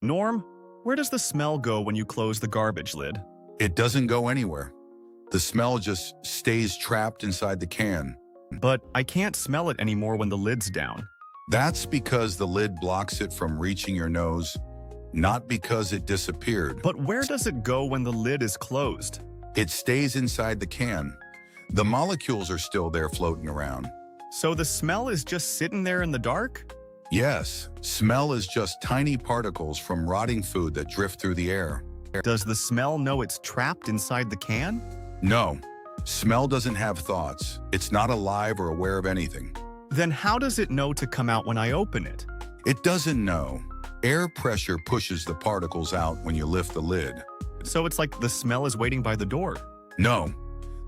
Norm, where does the smell go when you close the garbage lid? It doesn't go anywhere. The smell just stays trapped inside the can. But I can't smell it anymore when the lid's down. That's because the lid blocks it from reaching your nose, not because it disappeared. But where does it go when the lid is closed? It stays inside the can. The molecules are still there floating around. So the smell is just sitting there in the dark? Yes, smell is just tiny particles from rotting food that drift through the air. Does the smell know it's trapped inside the can? No, smell doesn't have thoughts. It's not alive or aware of anything. Then how does it know to come out when I open it? It doesn't know. Air pressure pushes the particles out when you lift the lid. So it's like the smell is waiting by the door. No,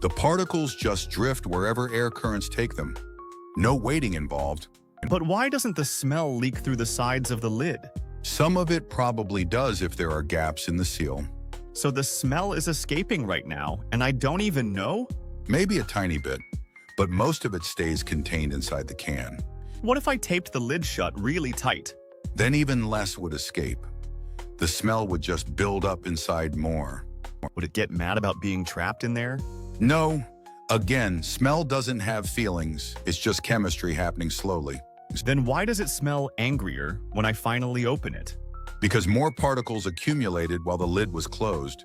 the particles just drift wherever air currents take them. No waiting involved. But why doesn't the smell leak through the sides of the lid? Some of it probably does if there are gaps in the seal. So the smell is escaping right now, and I don't even know? Maybe a tiny bit, but most of it stays contained inside the can. What if I taped the lid shut really tight? Then even less would escape. The smell would just build up inside more. Would it get mad about being trapped in there? No. Again, smell doesn't have feelings. It's just chemistry happening slowly. Then why does it smell angrier when I finally open it? Because more particles accumulated while the lid was closed.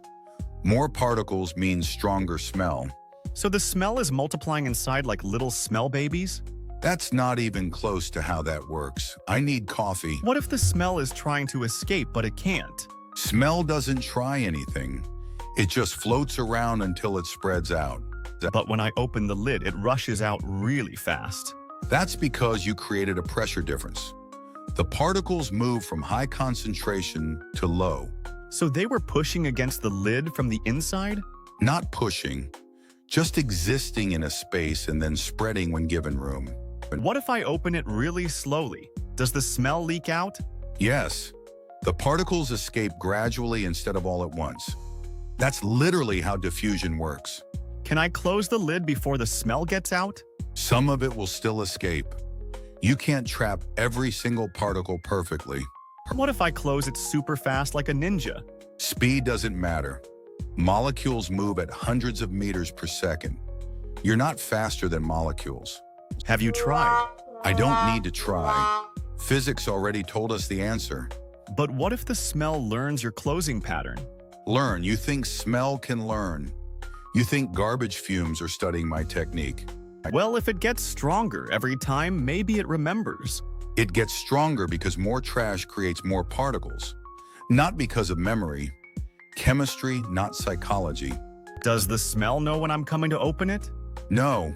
More particles means stronger smell. So the smell is multiplying inside like little smell babies? That's not even close to how that works. I need coffee. What if the smell is trying to escape but it can't? Smell doesn't try anything. It just floats around until it spreads out. But when I open the lid, it rushes out really fast. That's because you created a pressure difference. The particles move from high concentration to low. So they were pushing against the lid from the inside? Not pushing, just existing in a space and then spreading when given room. What if I open it really slowly? Does the smell leak out? Yes, the particles escape gradually instead of all at once. That's literally how diffusion works. Can I close the lid before the smell gets out? Some of it will still escape. You can't trap every single particle perfectly. What if I close it super fast like a ninja? Speed doesn't matter. Molecules move at hundreds of meters per second. You're not faster than molecules. Have you tried? I don't need to try. Physics already told us the answer. But what if the smell learns your closing pattern? Learn. You think smell can learn. You think garbage fumes are studying my technique. Well, if it gets stronger every time, maybe it remembers. It gets stronger because more trash creates more particles. Not because of memory. Chemistry, not psychology. Does the smell know when I'm coming to open it? No,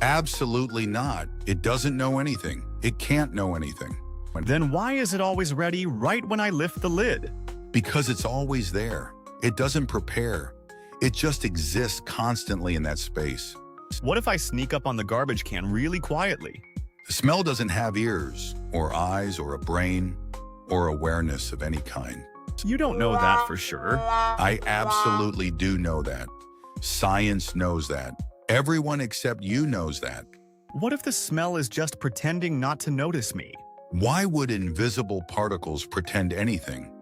absolutely not. It doesn't know anything. It can't know anything. Then why is it always ready right when I lift the lid? Because it's always there. It doesn't prepare. It just exists constantly in that space. What if I sneak up on the garbage can really quietly? The smell doesn't have ears, or eyes, or a brain, or awareness of any kind. You don't know that for sure. I absolutely do know that. Science knows that. Everyone except you knows that. What if the smell is just pretending not to notice me? Why would invisible particles pretend anything?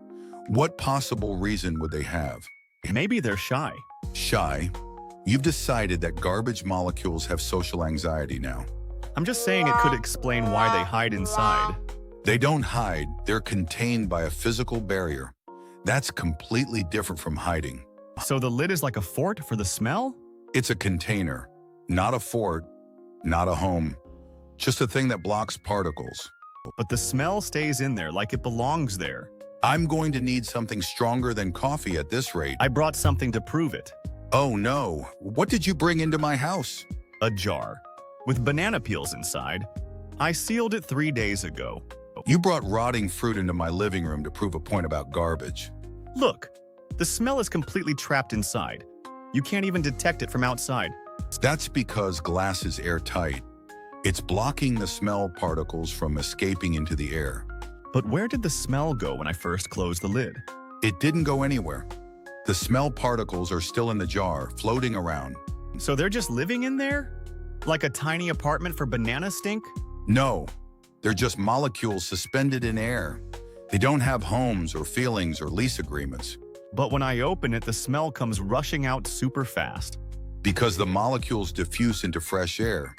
What possible reason would they have? Maybe they're shy. Shy? You've decided that garbage molecules have social anxiety now. I'm just saying it could explain why they hide inside. They don't hide, they're contained by a physical barrier. That's completely different from hiding. So the lid is like a fort for the smell? It's a container, not a fort, not a home. Just a thing that blocks particles. But the smell stays in there like it belongs there. I'm going to need something stronger than coffee at this rate. I brought something to prove it. Oh no, what did you bring into my house? A jar with banana peels inside. I sealed it 3 days ago. You brought rotting fruit into my living room to prove a point about garbage. Look, the smell is completely trapped inside. You can't even detect it from outside. That's because glass is airtight. It's blocking the smell particles from escaping into the air. But where did the smell go when I first closed the lid? It didn't go anywhere. The smell particles are still in the jar, floating around. So they're just living in there? Like a tiny apartment for banana stink? No, they're just molecules suspended in air. They don't have homes or feelings or lease agreements. But when I open it, the smell comes rushing out super fast. Because the molecules diffuse into fresh air.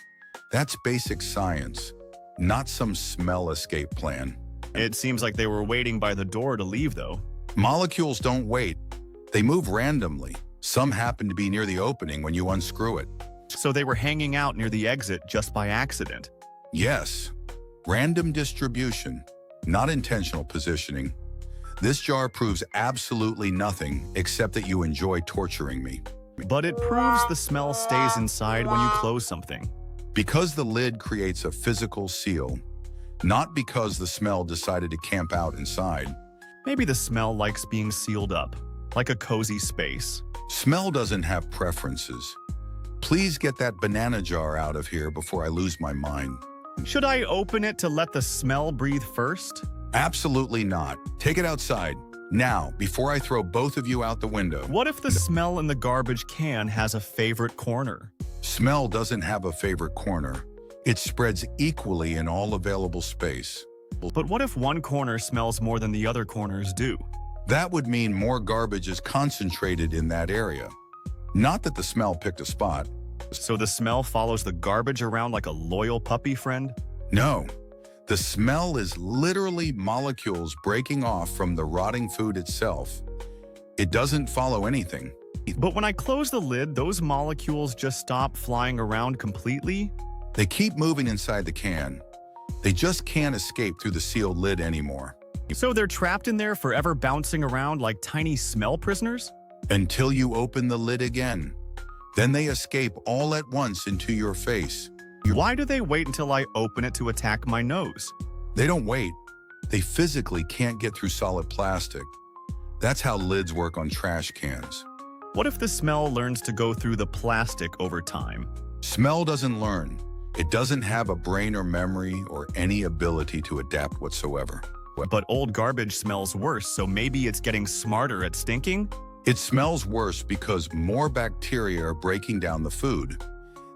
That's basic science, not some smell escape plan. It seems like they were waiting by the door to leave, though. Molecules don't wait. They move randomly. Some happen to be near the opening when you unscrew it. So they were hanging out near the exit just by accident. Yes, random distribution, not intentional positioning. This jar proves absolutely nothing except that you enjoy torturing me. But it proves the smell stays inside when you close something. Because the lid creates a physical seal, not because the smell decided to camp out inside. Maybe the smell likes being sealed up, like a cozy space. Smell doesn't have preferences. Please get that banana jar out of here before I lose my mind. Should I open it to let the smell breathe first? Absolutely not. Take it outside, now, before I throw both of you out the window. What if the smell in the garbage can has a favorite corner? Smell doesn't have a favorite corner. It spreads equally in all available space. But what if one corner smells more than the other corners do? That would mean more garbage is concentrated in that area. Not that the smell picked a spot. So the smell follows the garbage around like a loyal puppy friend? No. The smell is literally molecules breaking off from the rotting food itself. It doesn't follow anything. But when I close the lid, those molecules just stop flying around completely? They keep moving inside the can. They just can't escape through the sealed lid anymore. So they're trapped in there forever bouncing around like tiny smell prisoners? Until you open the lid again. Then they escape all at once into your face. Why do they wait until I open it to attack my nose? They don't wait. They physically can't get through solid plastic. That's how lids work on trash cans. What if the smell learns to go through the plastic over time? Smell doesn't learn. It doesn't have a brain or memory or any ability to adapt whatsoever. But old garbage smells worse, so maybe it's getting smarter at stinking? It smells worse because more bacteria are breaking down the food.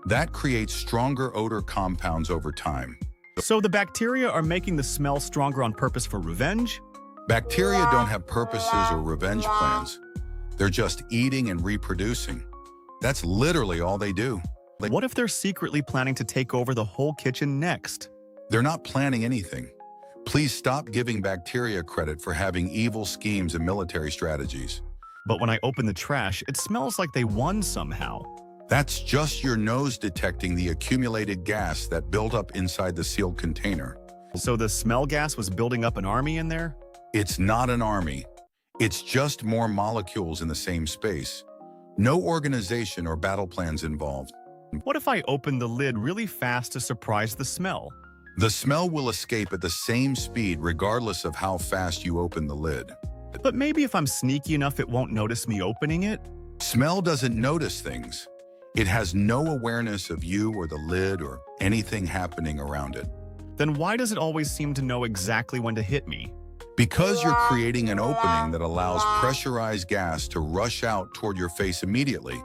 That creates stronger odor compounds over time. So the bacteria are making the smell stronger on purpose for revenge? Bacteria don't have purposes or revenge plans. They're just eating and reproducing. That's literally all they do. What if they're secretly planning to take over the whole kitchen next? They're not planning anything. Please stop giving bacteria credit for having evil schemes and military strategies. But when I open the trash, it smells like they won somehow. That's just your nose detecting the accumulated gas that built up inside the sealed container. So the smell gas was building up an army in there? It's not an army. It's just more molecules in the same space. No organization or battle plans involved. What if I open the lid really fast to surprise the smell? The smell will escape at the same speed regardless of how fast you open the lid. But maybe if I'm sneaky enough, it won't notice me opening it? Smell doesn't notice things. It has no awareness of you or the lid or anything happening around it. Then why does it always seem to know exactly when to hit me? Because you're creating an opening that allows pressurized gas to rush out toward your face immediately.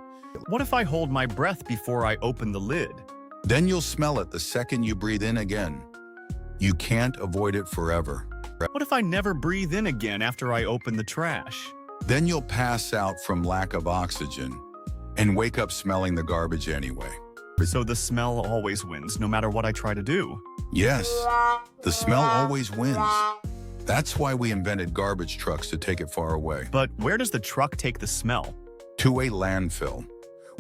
What if I hold my breath before I open the lid? Then you'll smell it the second you breathe in again. You can't avoid it forever. What if I never breathe in again after I open the trash? Then you'll pass out from lack of oxygen and wake up smelling the garbage anyway. So the smell always wins, no matter what I try to do. Yes, the smell always wins. That's why we invented garbage trucks to take it far away. But where does the truck take the smell? To a landfill,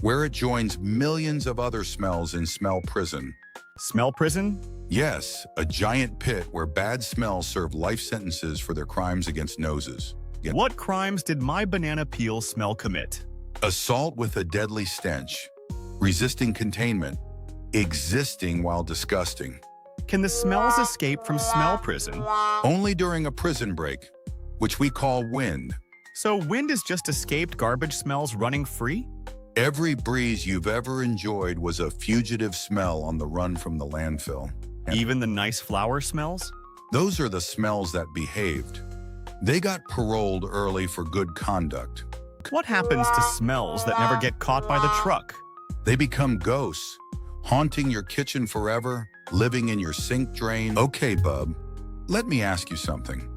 where it joins millions of other smells in smell prison. Smell prison? Yes, a giant pit where bad smells serve life sentences for their crimes against noses. What crimes did my banana peel smell commit? Assault with a deadly stench, resisting containment, existing while disgusting. Can the smells escape from smell prison? Only during a prison break, which we call wind. So wind is just escaped garbage smells running free? Every breeze you've ever enjoyed was a fugitive smell on the run from the landfill. Even the nice flower smells? Those are the smells that behaved. They got paroled early for good conduct. What happens to smells that never get caught by the truck? They become ghosts, haunting your kitchen forever, living in your sink drain. Okay, bub, let me ask you something.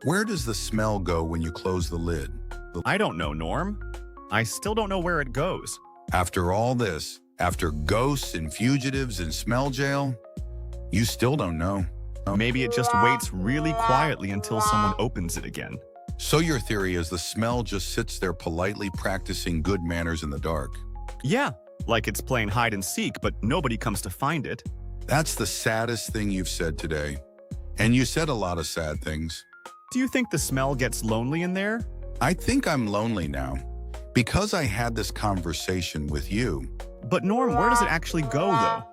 Where does the smell go when you close the lid? I don't know, Norm. I still don't know where it goes. After all this, after ghosts and fugitives and smell jail, you still don't know. Maybe it just waits really quietly until someone opens it again. So your theory is the smell just sits there politely practicing good manners in the dark. Yeah, like it's playing hide and seek, but nobody comes to find it. That's the saddest thing you've said today. And you said a lot of sad things. Do you think the smell gets lonely in there? I think I'm lonely now because I had this conversation with you. But Norm, where does it actually go, though?